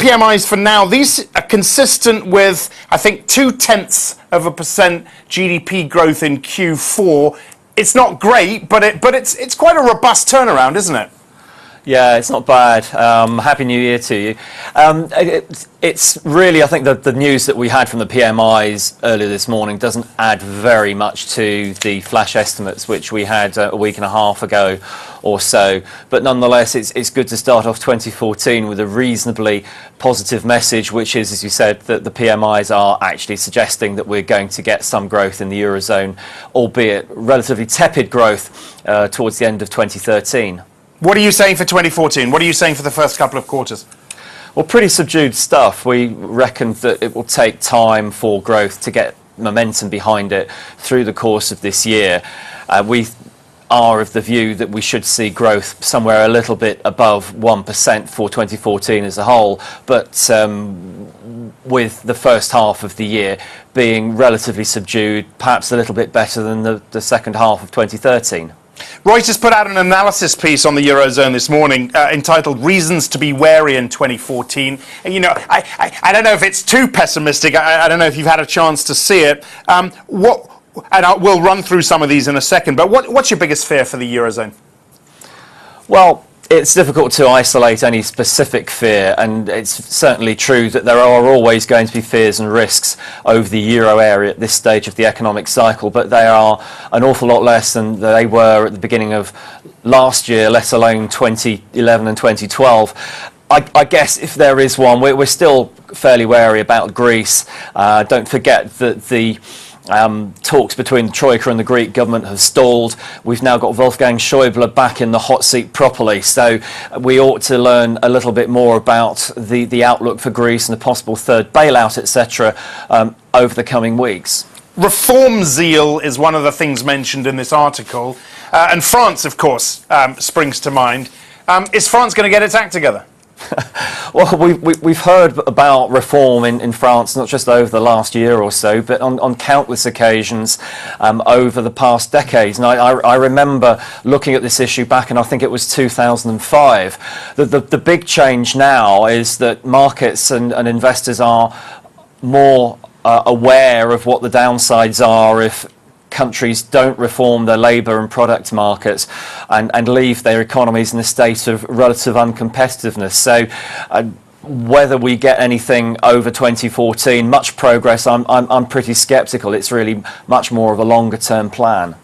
PMIs for now, these are consistent with, I think, 0.2% GDP growth in Q4. It's not great, but it's quite a robust turnaround, isn't it? Yeah, it's not bad. Happy New Year to you. It's really, I think, the news that we had from the PMIs earlier this morning doesn't add very much to the flash estimates, which we had a week and a half ago or so. But nonetheless, it's good to start off 2014 with a reasonably positive message, which is, as you said, that the PMIs are actually suggesting that we're going to get some growth in the Eurozone, albeit relatively tepid growth towards the end of 2013. What are you saying for 2014? What are you saying for the first couple of quarters? Well, pretty subdued stuff. We reckon that it will take time for growth to get momentum behind it through the course of this year. We are of the view that we should see growth somewhere a little bit above 1% for 2014 as a whole, but with the first half of the year being relatively subdued, perhaps a little bit better than the second half of 2013. Reuters put out an analysis piece on the Eurozone this morning entitled Reasons to be Wary in 2014. And, you know, I don't know if it's too pessimistic. I don't know if you've had a chance to see it. We'll run through some of these in a second, but what's your biggest fear for the Eurozone? Well, it's difficult to isolate any specific fear, and it's certainly true that there are always going to be fears and risks over the euro area at this stage of the economic cycle, but they are an awful lot less than they were at the beginning of last year, let alone 2011 and 2012. I guess if there is one, we're still fairly wary about Greece. Don't forget that the talks between the Troika and the Greek government have stalled. We've now got Wolfgang Schäuble back in the hot seat properly, so we ought to learn a little bit more about the outlook for Greece and the possible third bailout, etc., over the coming weeks. Reform zeal is one of the things mentioned in this article, and France, of course, springs to mind. Is France going to get its act together? Well, we've heard about reform in France, not just over the last year or so, but on countless occasions over the past decades. And I remember looking at this issue back in, I think it was 2005. The big change now is that markets and investors are more aware of what the downsides are if countries don't reform their labour and product markets and leave their economies in a state of relative uncompetitiveness. So whether we get anything over 2014, much progress, I'm pretty sceptical. It's really much more of a longer term plan.